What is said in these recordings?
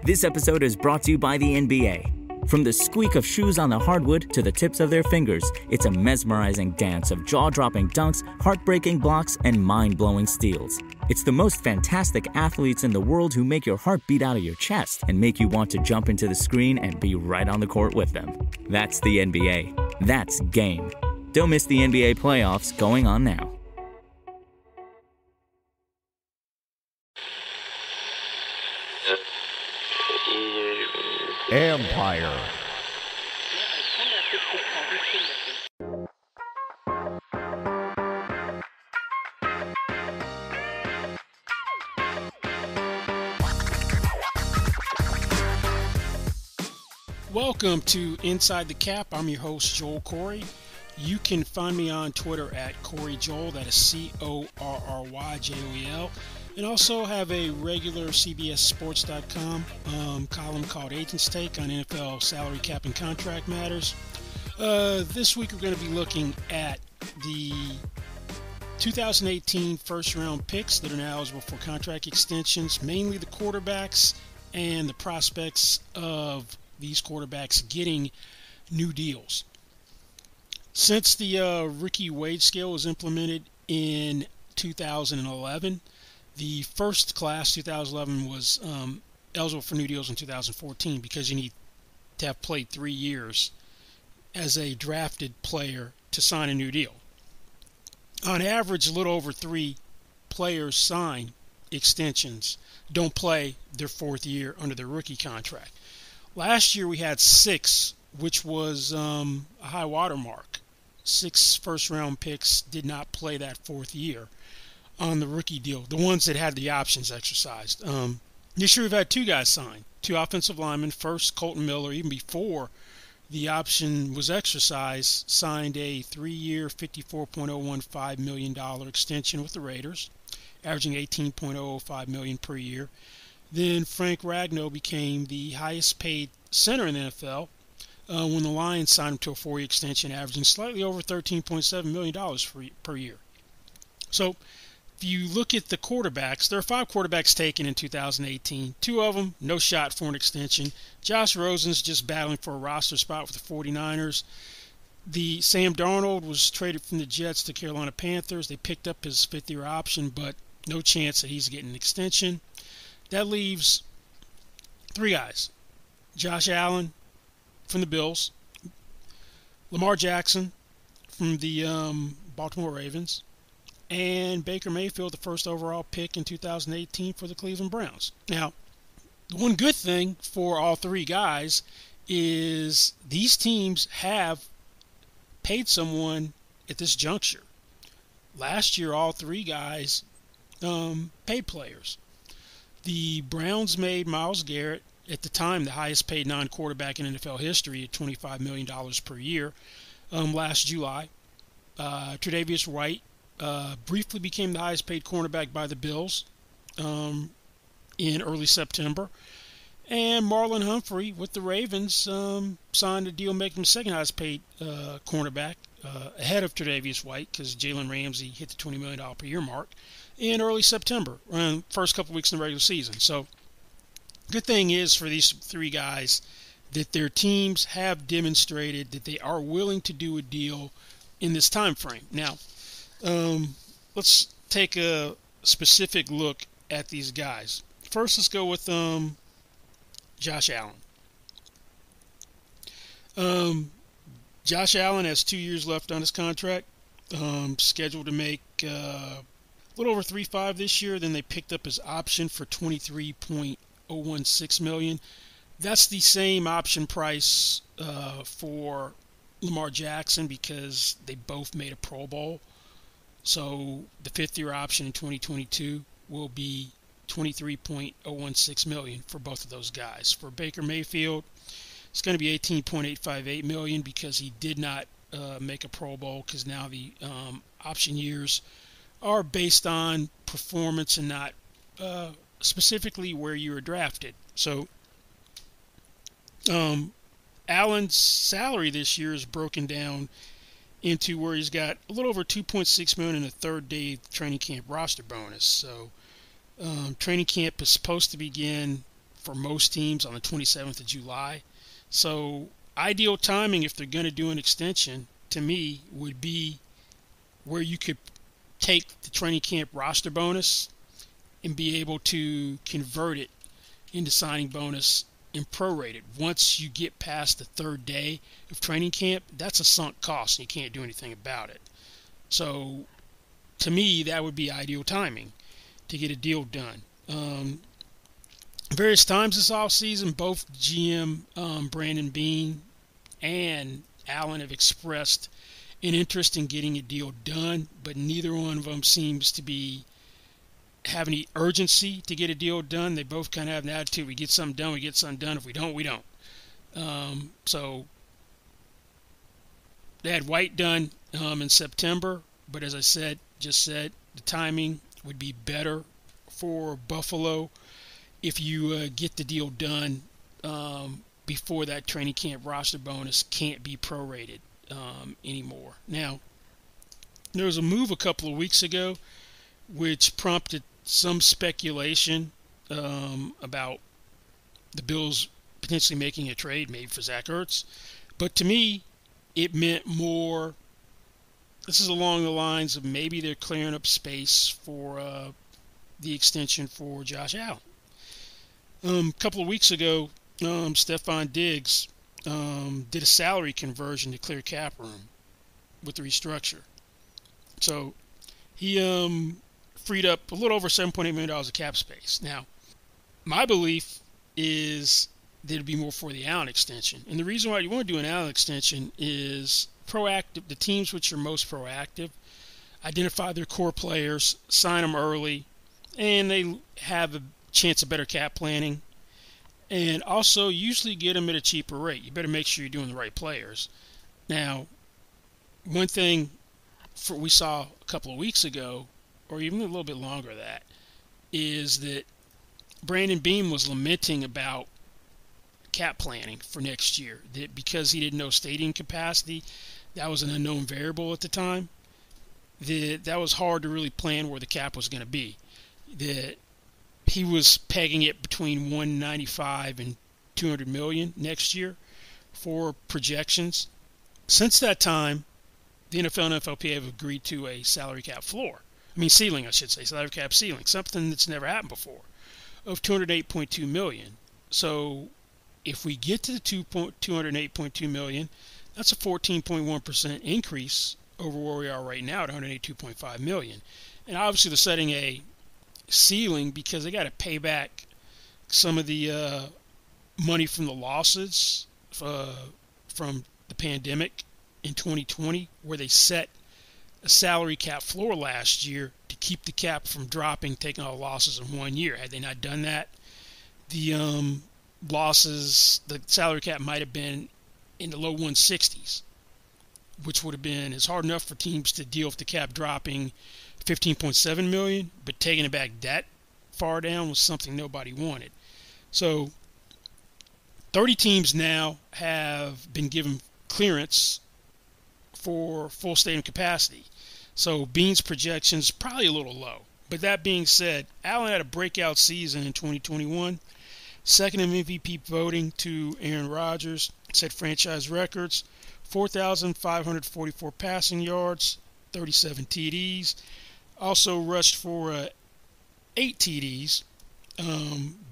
This episode is brought to you by the NBA. From the squeak of shoes on the hardwood to the tips of their fingers, it's a mesmerizing dance of jaw-dropping dunks, heartbreaking blocks, and mind-blowing steals. It's the most fantastic athletes in the world who make your heart beat out of your chest and make you want to jump into the screen and be right on the court with them. That's the NBA. That's game. Don't miss the NBA playoffs going on now. Empire. Welcome to Inside the Cap. I'm your host, Joel Corey. You can find me on Twitter at Corey Joel. That is CORRYJOEL. And also have a regular CBSSports.com column called Agent's Take on NFL salary cap and contract matters. This week we're going to be looking at the 2018 first-round picks that are now eligible for contract extensions, mainly the quarterbacks and the prospects of these quarterbacks getting new deals. Since the rookie wage scale was implemented in 2011, the first class, 2011, was eligible for new deals in 2014 because you need to have played 3 years as a drafted player to sign a new deal. On average, a little over 3 players sign extensions, don't play their 4th year under their rookie contract. Last year we had 6, which was a high water mark. 6 first-round picks did not play that 4th year on the rookie deal, the ones that had the options exercised. This year we've had 2 guys sign, 2 offensive linemen. First, Colton Miller, even before the option was exercised, signed a 3-year, $54.015 million extension with the Raiders, averaging $18.005 million per year. Then Frank Ragnow became the highest paid center in the NFL when the Lions signed him to a 4-year extension, averaging slightly over $13.7 million per year. So if you look at the quarterbacks, there are 5 quarterbacks taken in 2018. 2 of them, no shot for an extension. Josh Rosen's just battling for a roster spot with the 49ers. The Sam Darnold was traded from the Jets to Carolina Panthers. They picked up his 5th-year option, but no chance that he's getting an extension. That leaves 3 guys. Josh Allen from the Bills, Lamar Jackson from the Baltimore Ravens, and Baker Mayfield, the first overall pick in 2018 for the Cleveland Browns. Now, the one good thing for all 3 guys is these teams have paid someone at this juncture. Last year, all 3 guys paid players. The Browns made Myles Garrett, at the time the highest paid non-quarterback in NFL history, at $25 million per year last July. Tre'Davious White briefly became the highest paid cornerback by the Bills in early September. And Marlon Humphrey with the Ravens signed a deal making him the second highest paid cornerback ahead of Tre'Davious White because Jalen Ramsey hit the $20 million per year mark in early September, first couple weeks in the regular season. So good thing is for these 3 guys that their teams have demonstrated that they are willing to do a deal in this time frame. Now, let's take a specific look at these guys. First, let's go with Josh Allen. Josh Allen has 2 years left on his contract, scheduled to make a little over $3.5 this year. Then they picked up his option for $23.016 million. That's the same option price for Lamar Jackson because they both made a Pro Bowl. So the 5th-year option in 2022 will be $23.016 million for both of those guys. For Baker Mayfield, it's going to be $18.858 million because he did not make a Pro Bowl because now the option years are based on performance and not specifically where you were drafted. So Allen's salary this year is broken down into where he's got a little over $2.6 million in a third-day training camp roster bonus. So training camp is supposed to begin for most teams on the 27th of July. So ideal timing, if they're going to do an extension, to me, would be where you could take the training camp roster bonus and be able to convert it into signing bonus and prorate it. Once you get past the third day of training camp, that's a sunk cost and you can't do anything about it. So to me, that would be ideal timing to get a deal done. Various times this offseason, both GM Brandon Beane and Allen have expressed an interest in getting a deal done, but neither one of them seems to have any urgency to get a deal done. They both kind of have an attitude: we get something done, we get something done. If we don't, we don't. So they had White done in September, but as I just said, the timing would be better for Buffalo if you get the deal done before that training camp roster bonus can't be prorated anymore. Now, there was a move a couple of weeks ago which prompted some speculation about the Bills potentially making a trade maybe for Zach Ertz. But to me, it meant more. This is along the lines of maybe they're clearing up space for the extension for Josh Allen. A couple of weeks ago, Stephon Diggs did a salary conversion to clear cap room with the restructure. So he freed up a little over $7.8 million of cap space. Now, my belief is that it'd be more for the Allen extension. And the reason why you want to do an Allen extension is proactive. The teams which are most proactive identify their core players, sign them early, and they have a chance of better cap planning. And also usually get them at a cheaper rate. You better make sure you're doing the right players. Now, one thing we saw a couple of weeks ago, or even a little bit longer than that, is that Brandon Beane was lamenting about cap planning for next year. That because he didn't know stadium capacity, that was an unknown variable at the time. That was hard to really plan where the cap was going to be. That he was pegging it between 195 and 200 million next year for projections. Since that time, the NFL and NFLPA have agreed to a salary cap floor. Ceiling, I should say, salary cap ceiling, something that's never happened before, of 208.2 million. So if we get to the 208.2 million, that's a 14.1% increase over where we are right now at 182.5 million. And obviously they're setting a ceiling because they got to pay back some of the money from the losses from the pandemic in 2020, where they set a salary cap floor last year to keep the cap from dropping, taking all the losses in 1 year. Had they not done that, the salary cap might have been in the low 160s, which would have been it's hard enough for teams to deal with the cap dropping 15.7 million, but taking it back that far down was something nobody wanted. So 30 teams now have been given clearance for full stadium capacity. So Beane's projections probably a little low. But that being said, Allen had a breakout season in 2021. Second in MVP voting to Aaron Rodgers. Set franchise records. 4,544 passing yards, 37 TDs. Also rushed for 8 TDs.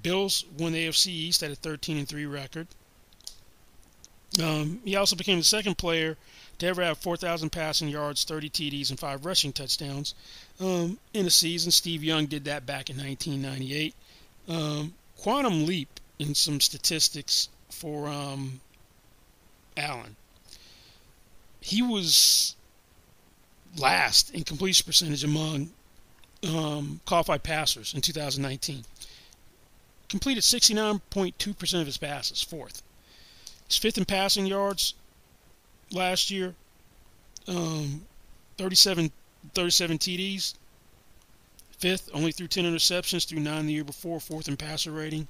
Bills won the AFC East at a 13-3 record. He also became the second player to ever have 4,000 passing yards, 30 TDs, and 5 rushing touchdowns in a season. Steve Young did that back in 1998. Quantum leap in some statistics for Allen. He was last in completion percentage among qualified passers in 2019. Completed 69.2% of his passes, fourth. He's fifth in passing yards last year, 37 TDs. Fifth, only threw 10 interceptions, threw 9 the year before. Fourth in passer rating,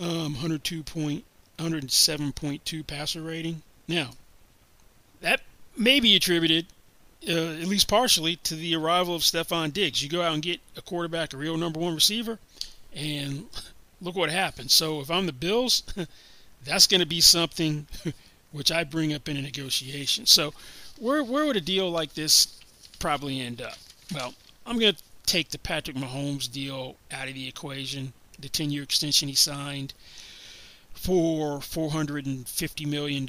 107.2 passer rating. Now, that may be attributed, at least partially, to the arrival of Stephon Diggs. You go out and get a quarterback, a real number one receiver, and look what happened. So if I'm the Bills, that's going to be something which I bring up in a negotiation. So where would a deal like this probably end up? Well, I'm going to take the Patrick Mahomes deal out of the equation, the 10-year extension he signed for $450 million,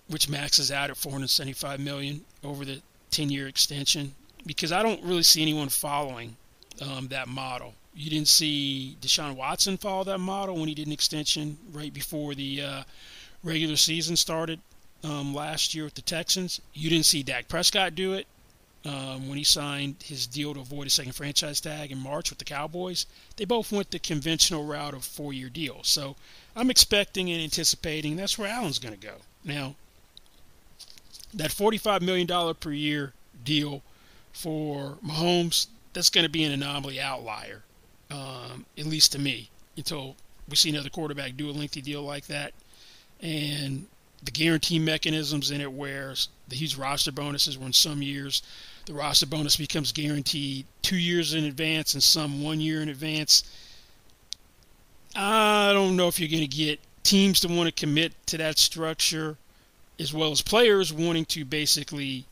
which maxes out at $475 million over the 10-year extension, because I don't really see anyone following that model. You didn't see Deshaun Watson follow that model when he did an extension right before the regular season started last year with the Texans. You didn't see Dak Prescott do it when he signed his deal to avoid a second franchise tag in March with the Cowboys. They both went the conventional route of 4-year deals. So I'm expecting and anticipating that's where Allen's going to go. Now, that $45 million per year deal for Mahomes, that's going to be an anomaly outlier, at least to me, until we see another quarterback do a lengthy deal like that. And the guarantee mechanisms in it, where the huge roster bonuses, where in some years the roster bonus becomes guaranteed 2 years in advance and some 1 year in advance. I don't know if you're going to get teams to want to commit to that structure, as well as players wanting to basically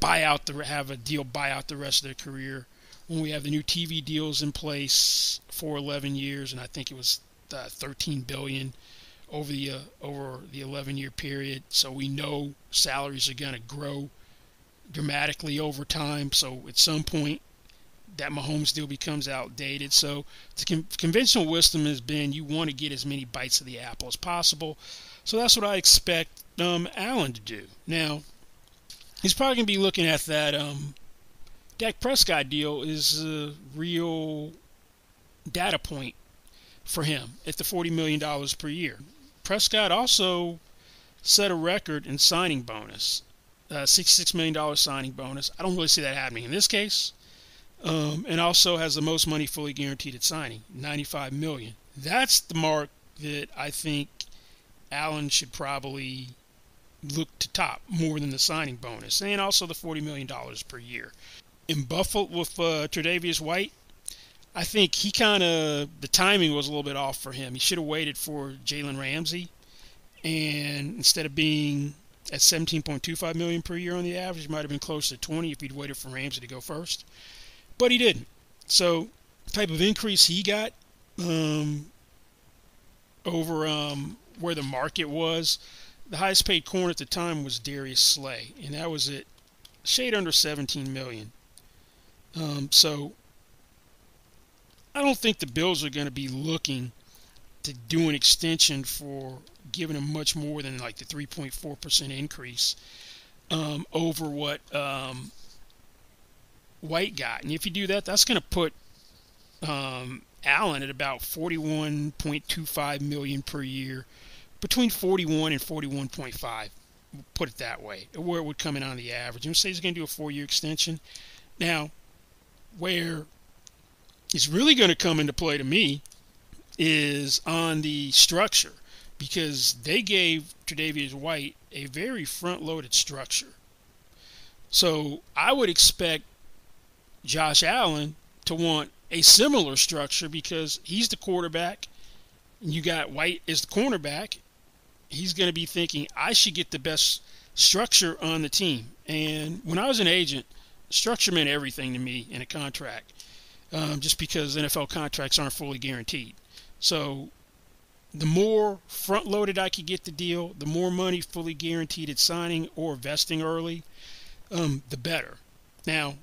have a deal buy out the rest of their career, when we have the new TV deals in place for 11 years, and I think it was $13 billion over the 11-year period. So we know salaries are going to grow dramatically over time. So at some point, that Mahomes deal becomes outdated. So the conventional wisdom has been you want to get as many bites of the apple as possible. So that's what I expect Allen to do. Now, he's probably going to be looking at that Dak Prescott deal is a real data point for him at the $40 million per year. Prescott also set a record in signing bonus, $66 million signing bonus. I don't really see that happening in this case. And also has the most money fully guaranteed at signing, $95 million. That's the mark that I think Allen should probably look to top more than the signing bonus, and also the $40 million per year. In Buffalo with Tre'Davious White, I think the timing was a little bit off for him. He should have waited for Jalen Ramsey, and instead of being at $17.25 million per year on the average, it might have been close to $20 if he'd waited for Ramsey to go first. But he didn't. So, type of increase he got over where the market was, the highest paid corner at the time was Darius Slay, and that was at shade under $17 million. So, I don't think the Bills are going to be looking to do an extension for giving him much more than like the 3.4% increase over what White got. And if you do that, that's going to put Allen at about $41.25 million per year, between 41 and 41.5. Put it that way, where it would come in on the average. And say he's going to do a 4-year extension. Now, where it's really going to come into play to me is on the structure, because they gave Tre'Davious White a very front-loaded structure. So I would expect Josh Allen to want a similar structure, because he's the quarterback and you got White as the cornerback. He's going to be thinking, I should get the best structure on the team. And when I was an agent, structure meant everything to me in a contract, just because NFL contracts aren't fully guaranteed. So the more front-loaded I could get the deal, the more money fully guaranteed at signing or vesting early, the better. Now,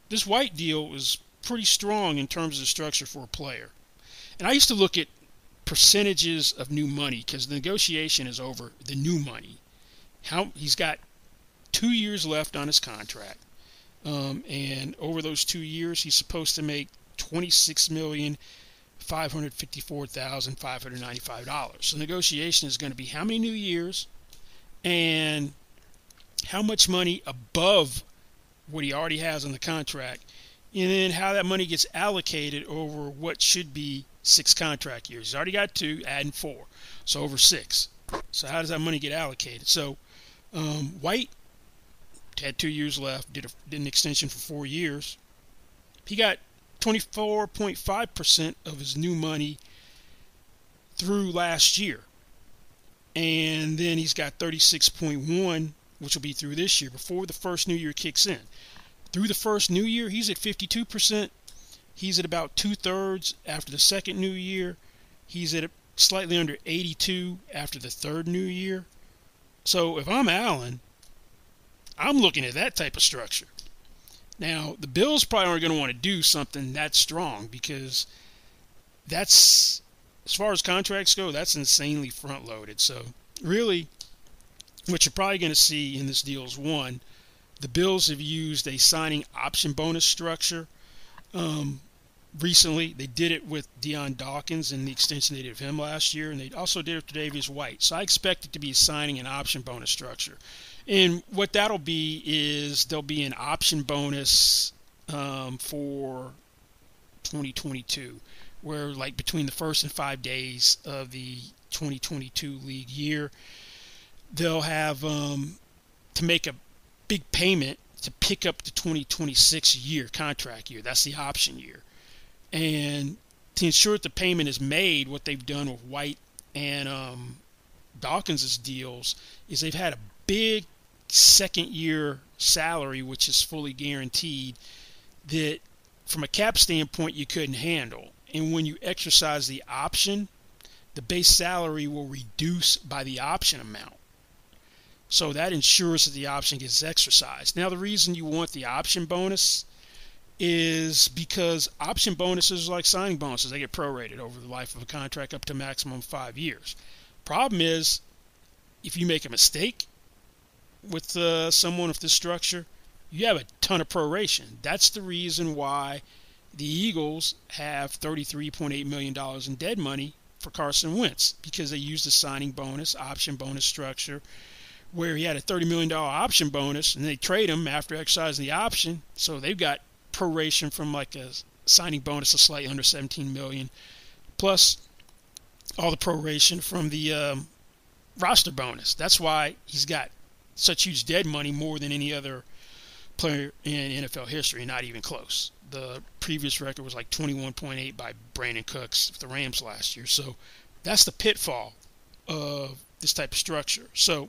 this White deal was pretty strong in terms of the structure for a player. And I used to look at percentages of new money, because the negotiation is over the new money. He's got 2 years left on his contract. And over those 2 years, he's supposed to make $26,554,595. So the negotiation is going to be how many new years and how much money above what he already has on the contract, and then how that money gets allocated over what should be 6 contract years. He's already got 2, adding 4, so over 6. So how does that money get allocated? So White had 2 years left, did an extension for 4 years. He got 24.5% of his new money through last year. And then he's got 36.1, which will be through this year, before the first new year kicks in. Through the first new year, he's at 52%. He's at about 2/3 after the second new year. He's at slightly under 82 after the third new year. So if I'm Allen, I'm looking at that type of structure. Now, the Bills probably aren't going to want to do something that strong, because that's, as far as contracts go, that's insanely front-loaded. So really, what you're probably going to see in this deal is, one, the Bills have used a signing option bonus structure. Recently, they did it with Deion Dawkins and the extension they did of him last year, and they also did it with Tre'Davious White. So I expect it to be signing an option bonus structure. And what that'll be is there'll be an option bonus for 2022, where like between the first and 5 days of the 2022 league year, they'll have to make a big payment to pick up the 2026 year, contract year. That's the option year. And to ensure that the payment is made, what they've done with White and Dawkins' deals is they've had a big second year salary, which is fully guaranteed, that from a cap standpoint you couldn't handle. And when you exercise the option, the base salary will reduce by the option amount. So that ensures that the option gets exercised. Now, the reason you want the option bonus is because option bonuses are like signing bonuses. They get prorated over the life of a contract up to maximum 5 years. Problem is, if you make a mistake with someone with this structure, you have a ton of proration. That's the reason why the Eagles have $33.8 million in dead money for Carson Wentz, because they used the signing bonus, option bonus structure, where he had a $30 million option bonus, and they trade him after exercising the option. So they've got proration from like a signing bonus of slightly under $17 million, plus all the proration from the roster bonus. That's why he's got such huge dead money, more than any other player in NFL history, not even close. The previous record was like 21.8 by Brandon Cooks with the Rams last year. So that's the pitfall of this type of structure. So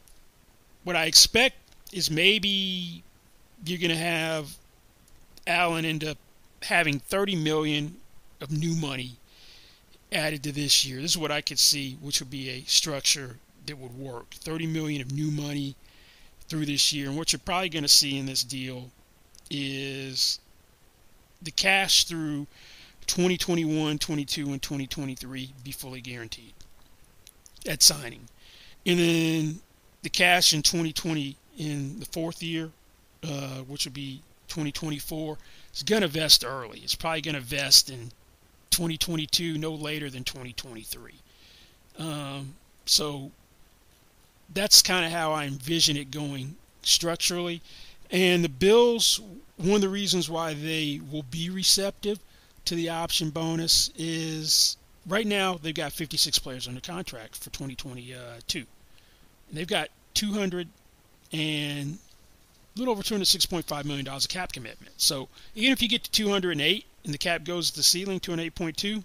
what I expect is maybe you're going to have Allen end up having $30 million of new money added to this year. This is what I could see, which would be a structure that would work. $30 million of new money through this year. And what you're probably going to see in this deal is the cash through 2021, 22, and 2023 be fully guaranteed at signing. And then the cash in 2020 in the fourth year, which would be 2024, is going to vest early. It's probably going to vest in 2022, no later than 2023. So that's kind of how I envision it going structurally. And the Bills, one of the reasons why they will be receptive to the option bonus is right now they've got 56 players under contract for 2022. And they've got a little over $206.5 million of cap commitment. So even if you get to 208 and the cap goes to the ceiling, 208.2,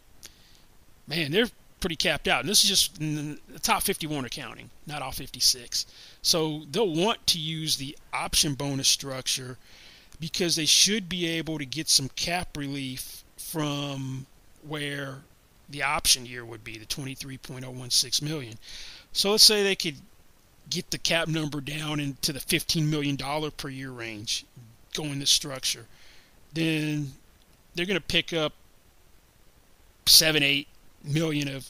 man, they're pretty capped out. And this is just the top 51 are counting, not all 56. So they'll want to use the option bonus structure because they should be able to get some cap relief from where the option year would be, the $23.016 million. So let's say they could get the cap number down into the $15 million per year range going this structure. Then they're going to pick up $7-8 million of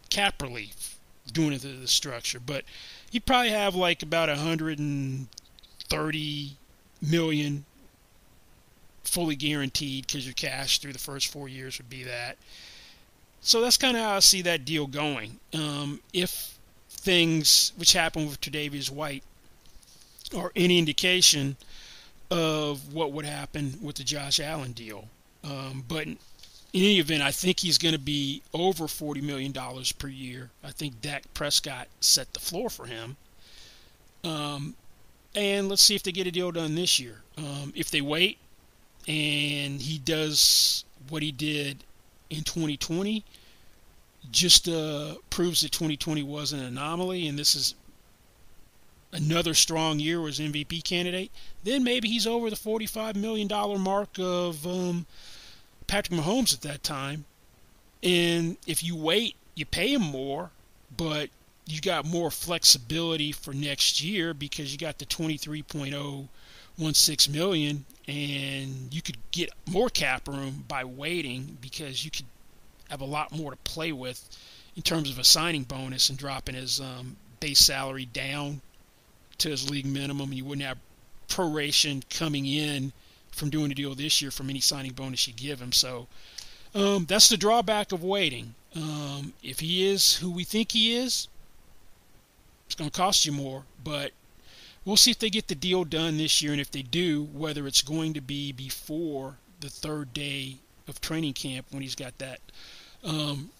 cap relief doing it to the structure. But you probably have like about $130 million fully guaranteed because your cash through the first 4 years would be that. So that's kind of how I see that deal going. If things which happened with Tre'Davious White are any indication of what would happen with the Josh Allen deal. But in any event, I think he's going to be over $40 million per year. I think Dak Prescott set the floor for him. And let's see if they get a deal done this year. If they wait and he does what he did in 2020, just proves that 2020 was an anomaly, and this is another strong year as MVP candidate, then maybe he's over the $45 million mark of Patrick Mahomes at that time. And if you wait, you pay him more, but you got more flexibility for next year because you got the $23.016 million, and you could get more cap room by waiting because you could have a lot more to play with in terms of a signing bonus and dropping his base salary down to his league minimum. You wouldn't have proration coming in from doing a deal this year from any signing bonus you give him. So that's the drawback of waiting. If he is who we think he is, it's going to cost you more, but we'll see if they get the deal done this year, and if they do, whether it's going to be before the third day of training camp when he's got that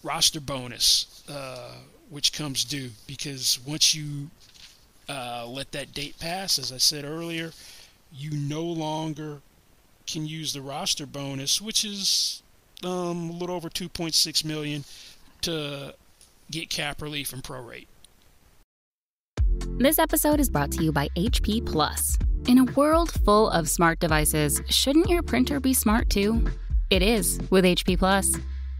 roster bonus, which comes due, because once you let that date pass, as I said earlier, you no longer can use the roster bonus, which is a little over $2.6 million, to get cap relief and prorate. This episode is brought to you by HP Plus. In a world full of smart devices, shouldn't your printer be smart too? It is with HP Plus.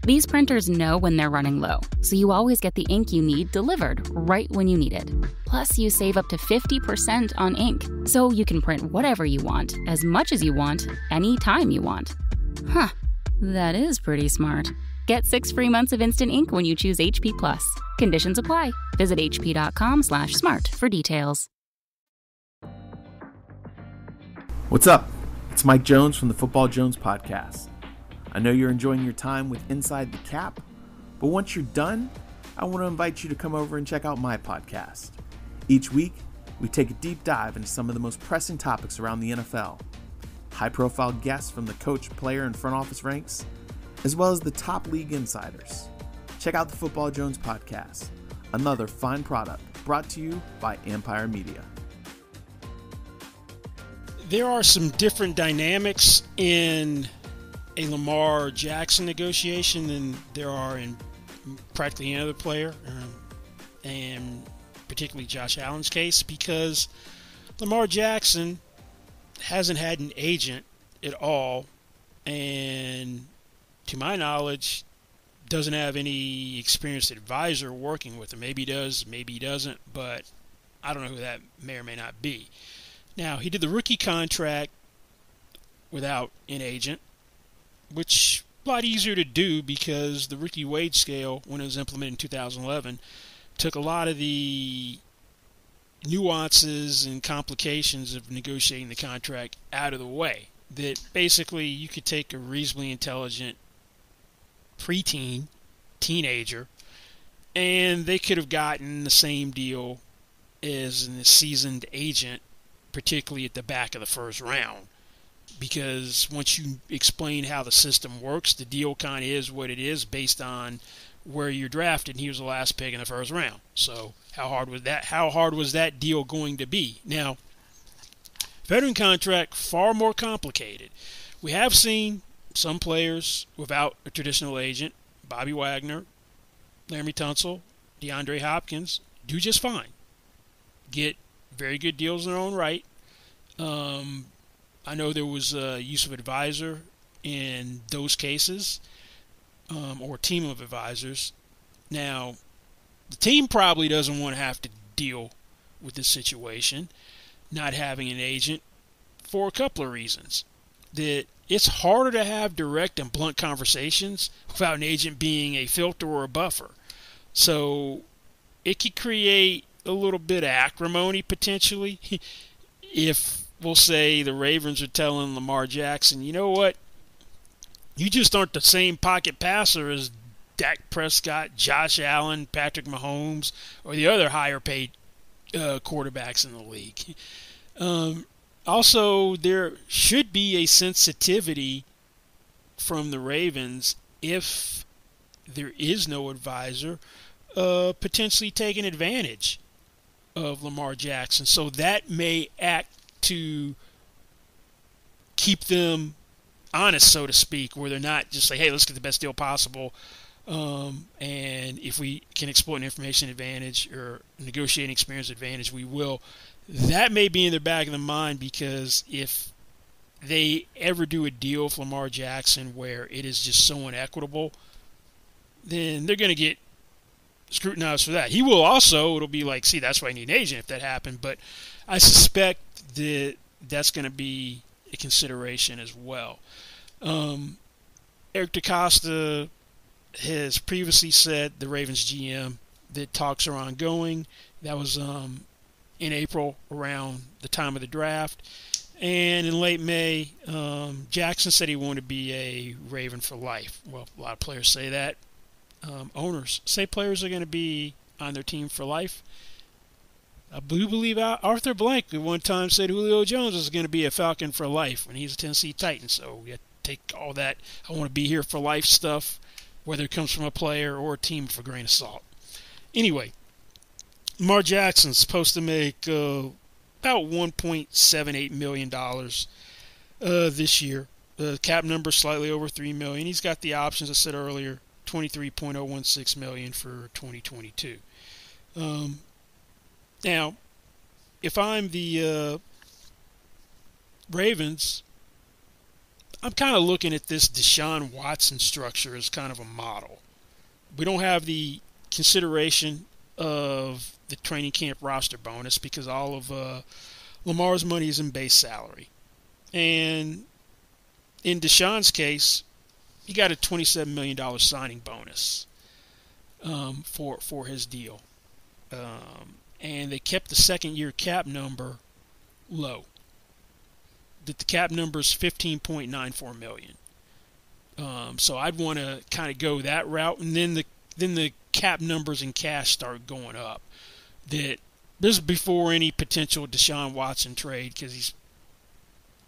These printers know when they're running low, so you always get the ink you need delivered right when you need it. Plus, you save up to 50% on ink, so you can print whatever you want, as much as you want, anytime you want. Huh, that is pretty smart. Get 6 free months of instant ink when you choose HP Plus. Conditions apply. Visit hp.com/smart for details. What's up? It's Mike Jones from the Football Jones Podcast. I know you're enjoying your time with Inside the Cap, but once you're done, I want to invite you to come over and check out my podcast. Each week, we take a deep dive into some of the most pressing topics around the NFL. High-profile guests from the coach, player, and front office ranks, as well as the top league insiders. Check out the Football Jones Podcast, another fine product brought to you by Empire Media. There are some different dynamics in a Lamar Jackson negotiation than there are in practically any other player, and particularly Josh Allen's case, because Lamar Jackson hasn't had an agent at all, and to my knowledge doesn't have any experienced advisor working with him. Maybe he does, maybe he doesn't, but I don't know who that may or may not be. Now, he did the rookie contract without an agent, which a lot easier to do because the rookie wage scale, when it was implemented in 2011, took a lot of the nuances and complications of negotiating the contract out of the way. That basically you could take a reasonably intelligent preteen, teenager, and they could have gotten the same deal as a seasoned agent, particularly at the back of the first round. Because once you explain how the system works, the deal kind of is what it is based on where you're drafted, and he was the last pick in the first round. So how hard was that? How hard was that deal going to be? Now, veteran contract, far more complicated. We have seen some players without a traditional agent, Bobby Wagner, Laremy Tunsil, DeAndre Hopkins, do just fine. Get very good deals in their own right. I know there was use of advisor in those cases, or team of advisors. Now, the team probably doesn't want to have to deal with this situation, not having an agent, for a couple of reasons. That it's harder to have direct and blunt conversations without an agent being a filter or a buffer. So it could create a little bit of acrimony potentially if, we'll say, the Ravens are telling Lamar Jackson, you know what, you just aren't the same pocket passer as Dak Prescott, Josh Allen, Patrick Mahomes, or the other higher paid quarterbacks in the league. Also, there should be a sensitivity from the Ravens if there is no advisor, potentially taking advantage of Lamar Jackson. So that may act to keep them honest, so to speak, where they're not just like, hey, let's get the best deal possible. And if we can exploit an information advantage or negotiating experience advantage, we will. That may be in the back of the mind, because if they ever do a deal with Lamar Jackson where it is just so inequitable, then they're going to get scrutinized for that. He will also. It'll be like, see, that's why I need an agent if that happened. But I suspect that that's going to be a consideration as well. Eric DeCosta has previously said, the Ravens GM, that talks are ongoing. That was in April, around the time of the draft. And in late May, Jackson said he wanted to be a Raven for life. Well, a lot of players say that. Owners say players are going to be on their team for life. I do believe Arthur Blank at one time said Julio Jones was going to be a Falcon for life when he's a Tennessee Titan. So we have to take all that I want to be here for life stuff, whether it comes from a player or a team, with a grain of salt. Anyway, Lamar Jackson's supposed to make about $1.78 million this year. The cap number slightly over $3 million. He's got the options, I said earlier, $23.016 million for 2022. Now, if I'm the Ravens, I'm kind of looking at this Deshaun Watson structure as kind of a model. We don't have the consideration of the training camp roster bonus because all of Lamar's money is in base salary. And in Deshaun's case, he got a $27 million signing bonus for his deal. And they kept the second-year cap number low. The cap number is $15.94 million. So I'd want to kind of go that route, and then the cap numbers in cash start going up. That this is before any potential Deshaun Watson trade, because he's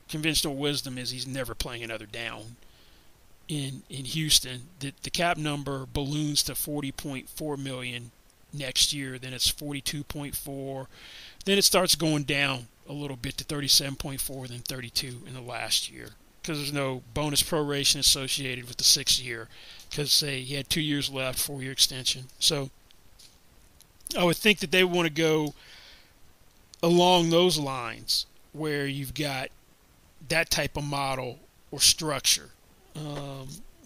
conventional wisdom is he's never playing another down in Houston. The cap number balloons to $40.4 million next year, then it's 42.4, then it starts going down a little bit to 37.4, then 32 in the last year, because there's no bonus proration associated with the 6th year, because say he had 2 years left, 4-year extension. So I would think that they want to go along those lines, where you've got that type of model or structure.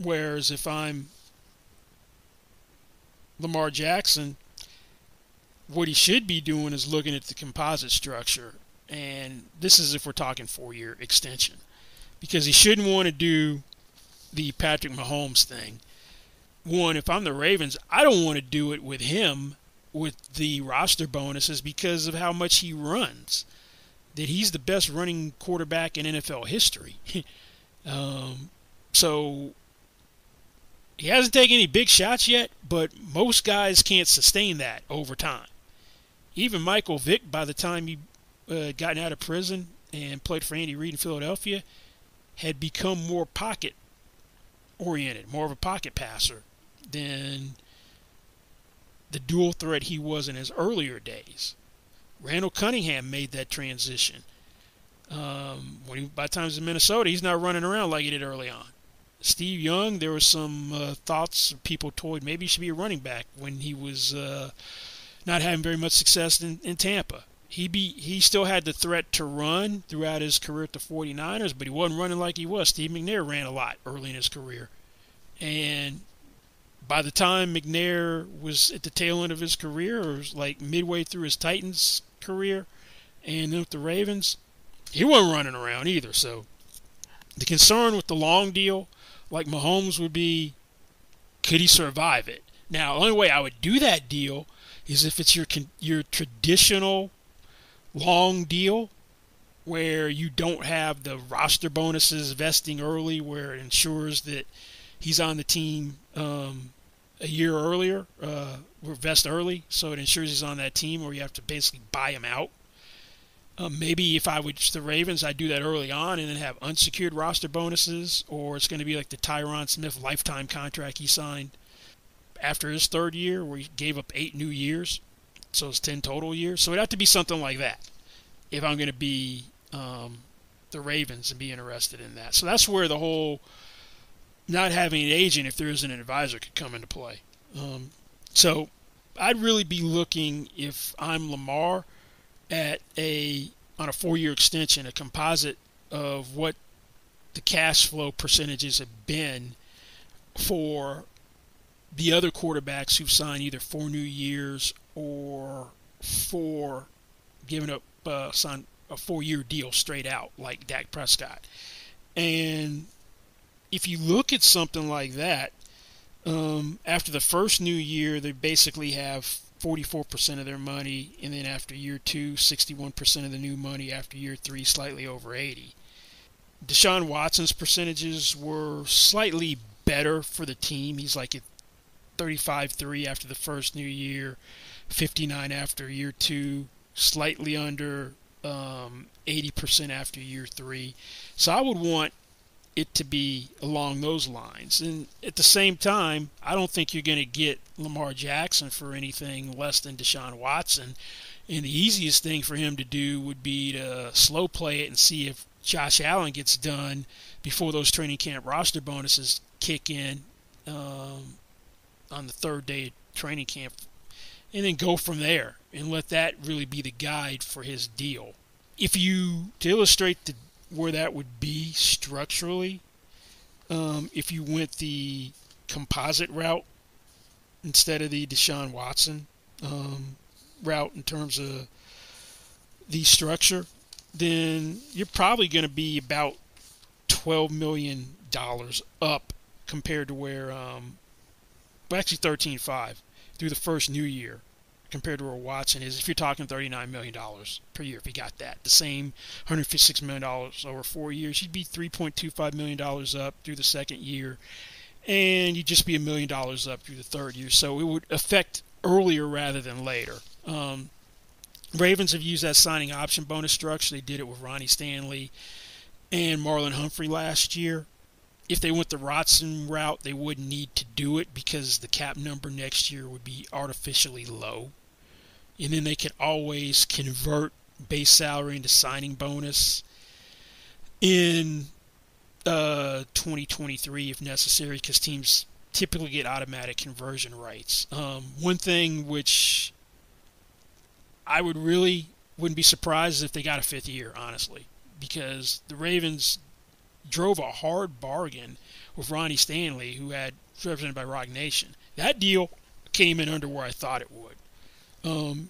Whereas if I'm Lamar Jackson, what he should be doing is looking at the composite structure. And this is if we're talking 4-year extension. Because he shouldn't want to do the Patrick Mahomes thing. One, if I'm the Ravens, I don't want to do it with him with the roster bonuses because of how much he runs. That he's the best running quarterback in NFL history. So he hasn't taken any big shots yet, but most guys can't sustain that over time. Even Michael Vick, by the time he gotten out of prison and played for Andy Reid in Philadelphia, had become more pocket-oriented, more of a pocket passer than the dual threat he was in his earlier days. Randall Cunningham made that transition. By the time he was in Minnesota, he's not running around like he did early on. Steve Young, there were some thoughts, people told maybe he should be a running back when he was not having very much success in Tampa. He still had the threat to run throughout his career at the 49ers, but he wasn't running like he was. Steve McNair ran a lot early in his career. And by the time McNair was at the tail end of his career, or was like midway through his Titans career, and then with the Ravens, he wasn't running around either. So the concern with the long deal, like Mahomes, would be, could he survive it? Now, the only way I would do that deal is if it's your traditional long deal where you don't have the roster bonuses vesting early, where it ensures that he's on the team a year earlier, or vest early, so it ensures he's on that team, or you have to basically buy him out. Maybe if I would the Ravens, I'd do that early on and then have unsecured roster bonuses, or it's going to be like the Tyron Smith lifetime contract he signed after his 3rd year, where he gave up 8 new years, so it's 10 total years. So it'd have to be something like that if I'm going to be the Ravens and be interested in that. So that's where the whole not having an agent, if there isn't an advisor, could come into play. So I'd really be looking, if I'm Lamar, at on a 4-year extension, a composite of what the cash flow percentages have been for the other quarterbacks who've signed either 4 new years or giving up signed a 4-year deal straight out, like Dak Prescott. And if you look at something like that, after the first new year, they basically have 44% of their money, and then after year 2, 61% of the new money. After year 3, slightly over 80. Deshaun Watson's percentages were slightly better for the team. He's like at 35.3 after the first new year, 59 after year 2, slightly under 80% after year 3. So I would want it to be along those lines. And at the same time, I don't think you're going to get Lamar Jackson for anything less than Deshaun Watson. And the easiest thing for him to do would be to slow play it and see if Josh Allen gets done before those training camp roster bonuses kick in on the 3rd day of training camp, and then go from there and let that really be the guide for his deal. To illustrate where that would be structurally, if you went the composite route instead of the Deshaun Watson route in terms of the structure, then you're probably going to be about $12 million up compared to where, actually 13.5 through the first new year compared to where Watson is. If you're talking $39 million per year, if you got that, the same $156 million over 4 years, you'd be $3.25 million up through the second year, and you'd just be $1 million up through the third year. So it would affect earlier rather than later. Ravens have used that signing option bonus structure. They did it with Ronnie Stanley and Marlon Humphrey last year. If they went the Watson route, they wouldn't need to do it because the cap number next year would be artificially low. And then they could always convert base salary into signing bonus in 2023 if necessary, because teams typically get automatic conversion rights. One thing which I wouldn't be surprised if they got a 5th year, honestly, because the Ravens drove a hard bargain with Ronnie Stanley, who had represented by Rock Nation. That deal came in under where I thought it would.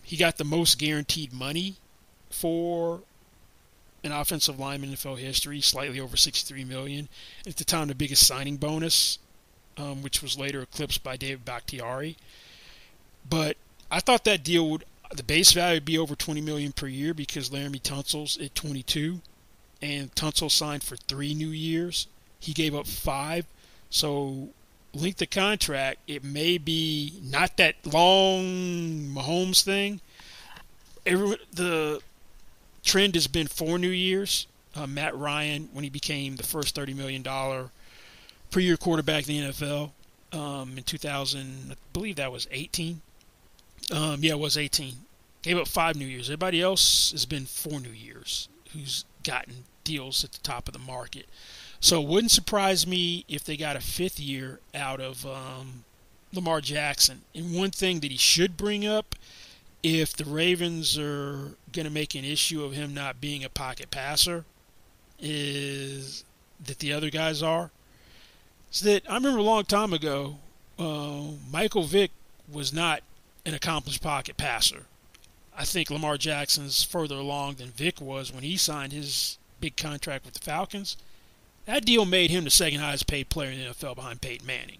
He got the most guaranteed money for an offensive lineman in NFL history, slightly over $63 million. At the time, the biggest signing bonus, which was later eclipsed by David Bakhtiari. But I thought that deal the base value would be over $20 million per year because Laramie Tunsil's at 22, and Tunsil signed for 3 new years. He gave up 5, so length of contract, it may be not that long Mahomes thing. The trend has been 4 new years. Matt Ryan, when he became the first $30 million per year quarterback in the NFL in 2000, I believe that was 18. It was 18. Gave up 5 new years. Everybody else has been 4 new years who's gotten deals at the top of the market. So it wouldn't surprise me if they got a 5th year out of Lamar Jackson. And one thing that he should bring up, if the Ravens are going to make an issue of him not being a pocket passer, is that the other guys are. Is that I remember a long time ago, Michael Vick was not an accomplished pocket passer. I think Lamar Jackson's further along than Vick was when he signed his big contract with the Falcons. That deal made him the second highest paid player in the NFL behind Peyton Manning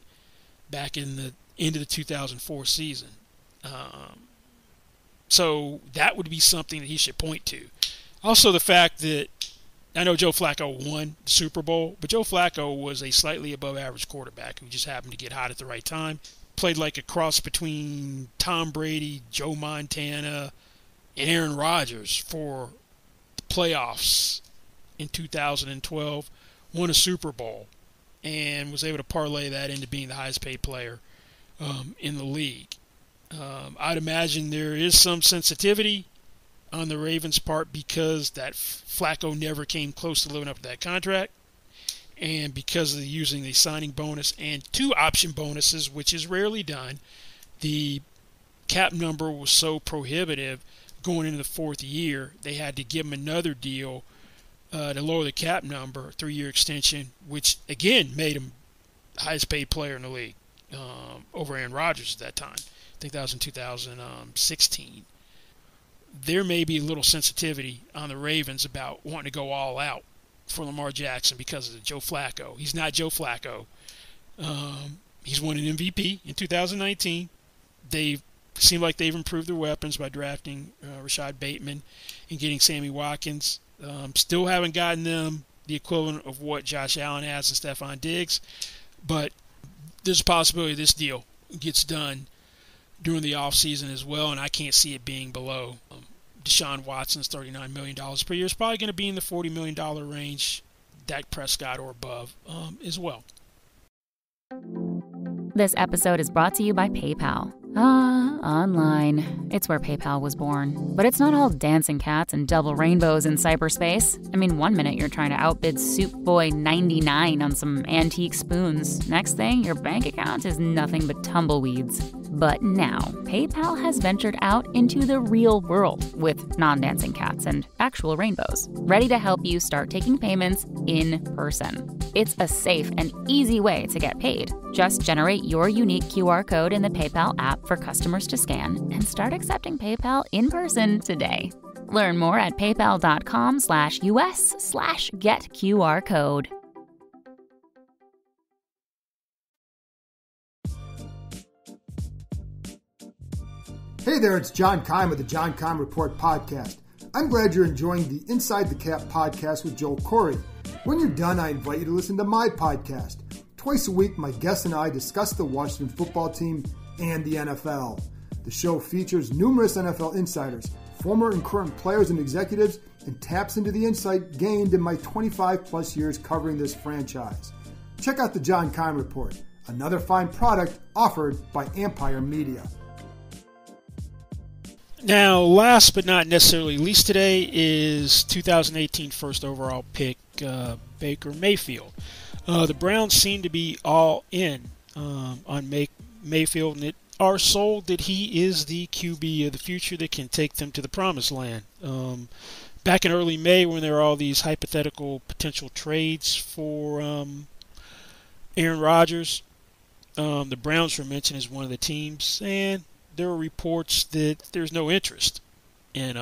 back in the end of the 2004 season. So that would be something that he should point to. Also the fact that I know Joe Flacco won the Super Bowl, but Joe Flacco was a slightly above average quarterback who just happened to get hot at the right time. Played like a cross between Tom Brady, Joe Montana, and Aaron Rodgers for the playoffs in 2012. Won a Super Bowl and was able to parlay that into being the highest paid player in the league. I'd imagine there is some sensitivity on the Ravens' part because that Flacco never came close to living up to that contract, and because of using the signing bonus and 2 option bonuses, which is rarely done. The cap number was so prohibitive going into the 4th year, they had to give him another deal to lower the cap number, 3-year extension, which again made him the highest paid player in the league over Aaron Rodgers at that time. I think that was in 2016. There may be a little sensitivity on the Ravens about wanting to go all out for Lamar Jackson because of Joe Flacco. He's not Joe Flacco. He's won an MVP in 2019. They seem like they've improved their weapons by drafting Rashad Bateman and getting Sammy Watkins. Still haven't gotten them the equivalent of what Josh Allen has and Stephon Diggs, but there's a possibility this deal gets done during the offseason as well, and I can't see it being below Deshaun Watson's $39 million per year. It's probably going to be in the $40 million range, Dak Prescott or above as well. This episode is brought to you by PayPal. Online. It's where PayPal was born. But it's not all dancing cats and double rainbows in cyberspace. I mean, one minute you're trying to outbid Soup Boy 99 on some antique spoons. Next thing, your bank account is nothing but tumbleweeds. But now, PayPal has ventured out into the real world with non-dancing cats and actual rainbows, ready to help you start taking payments in person. It's a safe and easy way to get paid. Just generate your unique QR code in the PayPal app for customers to scan and start accepting PayPal in person today. Learn more at paypal.com/US/getQRcode. Hey there, it's John Keim with the John Keim Report podcast. I'm glad you're enjoying the Inside the Cap podcast with Joel Corey. When you're done, I invite you to listen to my podcast. Twice a week, my guests and I discuss the Washington football team and the NFL. The show features numerous NFL insiders, former and current players and executives, and taps into the insight gained in my 25-plus years covering this franchise. Check out the John Keim Report, another fine product offered by Empire Media. Now, last but not necessarily least today is 2018 first overall pick, Baker Mayfield. The Browns seem to be all in on Mayfield, and are sold that he is the QB of the future that can take them to the promised land. Back in early May, when there were all these hypothetical potential trades for Aaron Rodgers, the Browns were mentioned as one of the teams, and there were reports that there's no interest in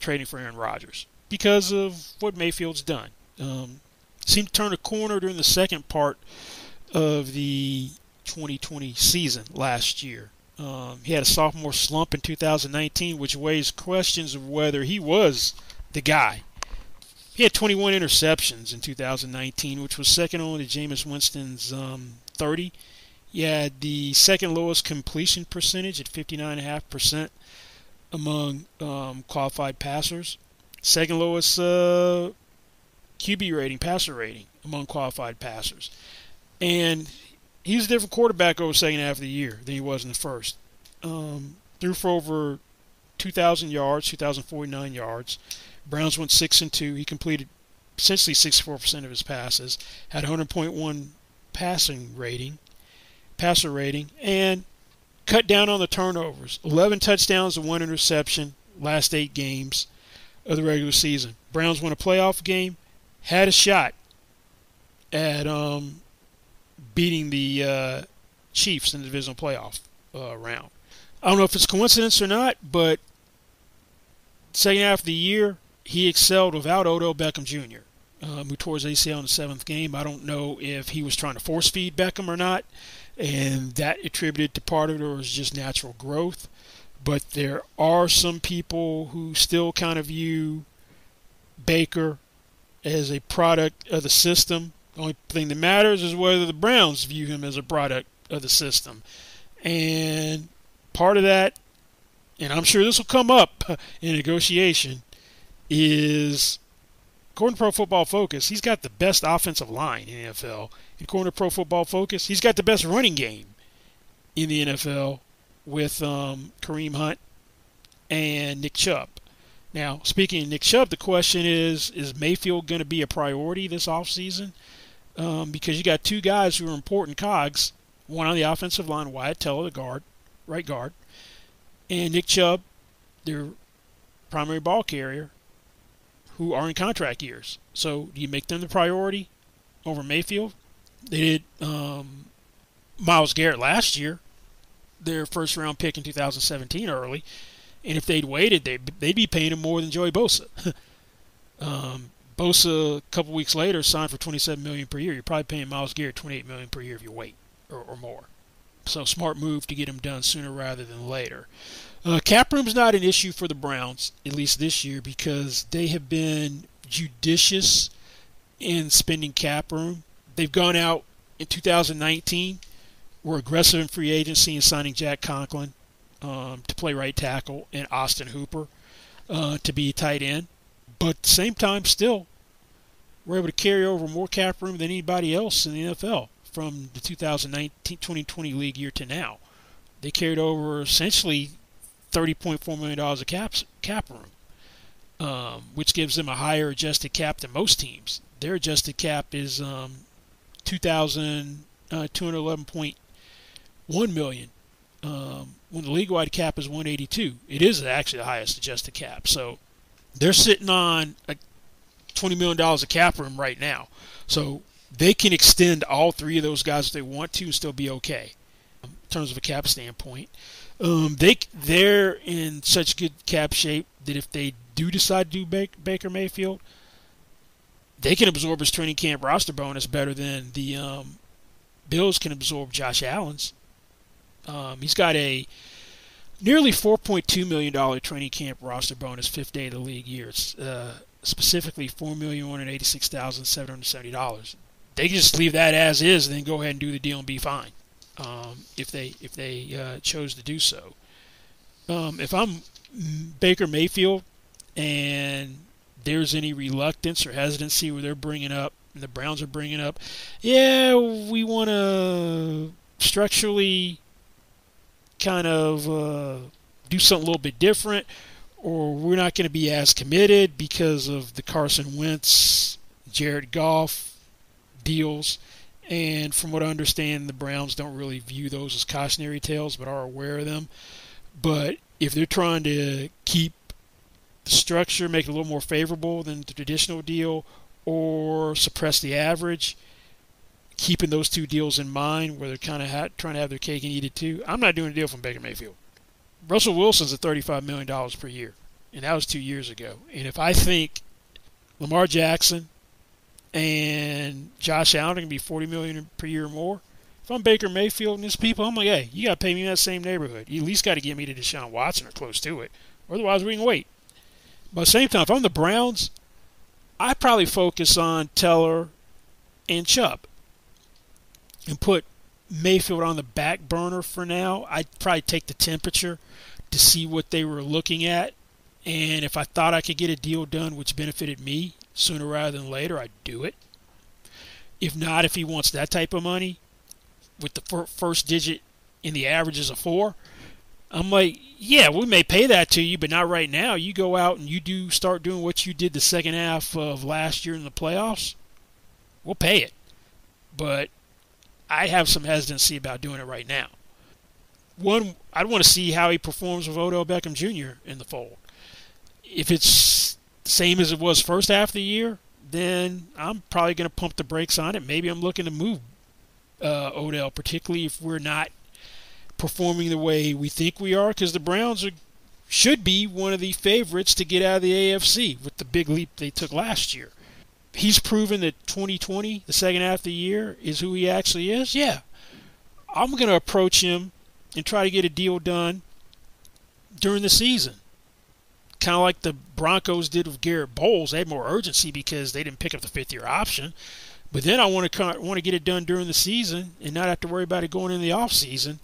trading for Aaron Rodgers because of what Mayfield's done. Seemed to turn a corner during the second part of the 2020 season last year. He had a sophomore slump in 2019, which raised questions of whether he was the guy. He had 21 interceptions in 2019, which was second only to Jameis Winston's 30. He had the second lowest completion percentage at 59.5% among qualified passers. Second lowest QB rating, passer rating among qualified passers. And he was a different quarterback over the second half of the year than he was in the first. Threw for over 2,000 yards, 2,049 yards. Browns went 6-2. He completed essentially 64% of his passes. Had 100.1 passer rating, and cut down on the turnovers. 11 touchdowns and 1 interception last 8 games of the regular season. Browns won a playoff game, had a shot at beating the Chiefs in the divisional playoff round. I don't know if it's coincidence or not, but second half of the year, he excelled without Odell Beckham Jr., who tore his ACL in the 7th game. I don't know if he was trying to force feed Beckham or not, and that attributed to part of it, or was just natural growth. But there are some people who still kind of view Baker as a product of the system. The only thing that matters is whether the Browns view him as a product of the system. And part of that, and I'm sure this will come up in negotiation, is, according to Pro Football Focus, he's got the best offensive line in the NFL. According to Pro Football Focus, he's got the best running game in the NFL with Kareem Hunt and Nick Chubb. Now, speaking of Nick Chubb, the question is Mayfield going to be a priority this offseason? Because you got two guys who are important cogs, one on the offensive line, Wyatt Teller, the guard, right guard, and Nick Chubb, their primary ball carrier, who are in contract years. So do you make them the priority over Mayfield? They did Myles Garrett last year, their first-round pick in 2017 early, and if they'd waited, they'd be paying him more than Joey Bosa. Bosa, a couple weeks later, signed for $27 million per year. You're probably paying Myles Garrett $28 million per year if you wait, or more. So smart move to get him done sooner rather than later. Cap room's not an issue for the Browns, at least this year, because they have been judicious in spending cap room. They've gone out in 2019, were aggressive in free agency and signing Jack Conklin to play right tackle and Austin Hooper to be tight end. But at the same time, still, we're able to carry over more cap room than anybody else in the NFL from the 2019-2020 league year to now. They carried over essentially $30.4 million of cap room, which gives them a higher adjusted cap than most teams. Their adjusted cap is $211.1 million. When the league-wide cap is $182, it is actually the highest adjusted cap. So they're sitting on $20 million of cap room right now. So they can extend all three of those guys if they want to and still be okay in terms of a cap standpoint. They're in such good cap shape that if they do decide to do Baker Mayfield, they can absorb his training camp roster bonus better than the Bills can absorb Josh Allen's. He's got a nearly $4.2 million training camp roster bonus, fifth day of the league year. It's specifically $4,186,770. They can just leave that as is and then go ahead and do the deal and be fine if they chose to do so. If I'm Baker Mayfield and there's any reluctance or hesitancy where they're bringing up, and the Browns are bringing up, yeah, we want to structurally kind of do something a little bit different, or we're not going to be as committed because of the Carson Wentz, Jared Goff deals. And from what I understand, the Browns don't really view those as cautionary tales, but are aware of them. But if they're trying to keep the structure, make it a little more favorable than the traditional deal, or suppress the average, keeping those two deals in mind where they're kind of trying to have their cake and eat it too, I'm not doing a deal from Baker Mayfield. Russell Wilson's at $35 million per year, and that was 2 years ago. And if I think Lamar Jackson and Josh Allen are going to be $40 million per year or more, if I'm Baker Mayfield and his people, I'm like, hey, you got to pay me in that same neighborhood. You at least got to get me to Deshaun Watson or close to it. Otherwise, we can wait. But at the same time, if I'm the Browns, I'd probably focus on Teller and Chubb and put Mayfield on the back burner for now. I'd probably take the temperature to see what they were looking at. And if I thought I could get a deal done which benefited me sooner rather than later, I'd do it. If not, if he wants that type of money with the first digit in the average is a 4, I'm like, yeah, we may pay that to you, but not right now. You go out and you start doing what you did the second half of last year in the playoffs, we'll pay it. But I have some hesitancy about doing it right now. One, I'd want to see how he performs with Odell Beckham Jr. in the fold. If it's the same as it was first half of the year, then I'm probably going to pump the brakes on it. Maybe I'm looking to move Odell, particularly if we're not performing the way we think we are, because the Browns should be one of the favorites to get out of the AFC with the big leap they took last year. He's proven that 2020, the second half of the year, is who he actually is. Yeah, I'm going to approach him and try to get a deal done during the season. Kind of like the Broncos did with Garrett Bowles. They had more urgency because they didn't pick up the fifth-year option. But then I want to get it done during the season and not have to worry about it going in the offseason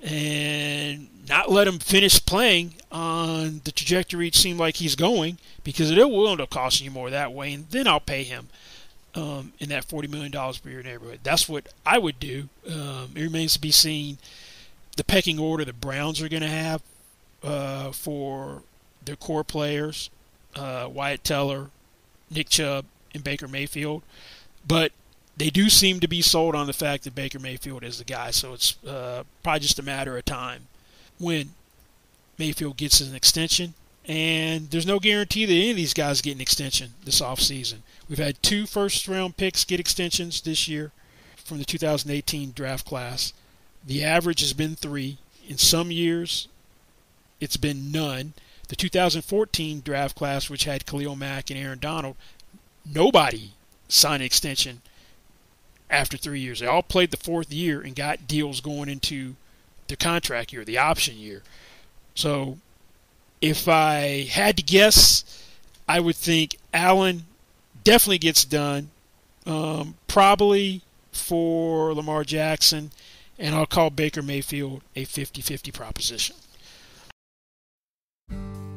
and not let him finish playing on the trajectory it seemed like he's going, because it will end up costing you more that way, and then I'll pay him in that $40 million per year neighborhood. That's what I would do. It remains to be seen the pecking order the Browns are going to have for their core players Wyatt Teller, Nick Chubb, and Baker Mayfield. But they do seem to be sold on the fact that Baker Mayfield is the guy. So it's probably just a matter of time when Mayfield gets an extension. And there's no guarantee that any of these guys get an extension this offseason. We've had 2 first-round picks get extensions this year from the 2018 draft class. The average has been 3. In some years, it's been none. The 2014 draft class, which had Khalil Mack and Aaron Donald, nobody signed an extension after 3 years. They all played the 4th year and got deals going into the contract year, the option year. So if I had to guess, I would think Allen definitely gets done, probably for Lamar Jackson, and I'll call Baker Mayfield a 50-50 proposition.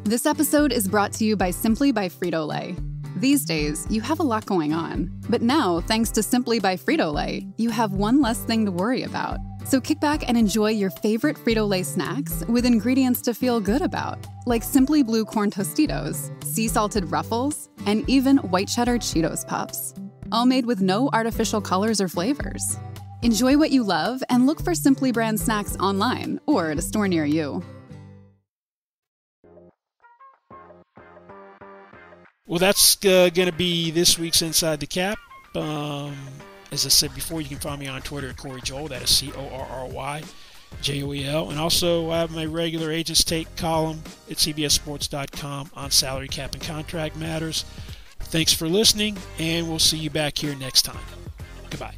This episode is brought to you by Simply by Frito-Lay. These days, you have a lot going on. But now, thanks to Simply by Frito-Lay, you have one less thing to worry about. So kick back and enjoy your favorite Frito-Lay snacks with ingredients to feel good about, like Simply Blue Corn Tostitos, sea salted Ruffles, and even white cheddar Cheetos Puffs. All made with no artificial colors or flavors. Enjoy what you love and look for Simply brand snacks online or at a store near you. Well, that's going to be this week's Inside the Cap. As I said before, you can find me on Twitter at Corey Joel. That is CORRYJOEL. And also, I have my regular Agents Take column at CBSSports.com on salary cap and contract matters. Thanks for listening, and we'll see you back here next time. Goodbye.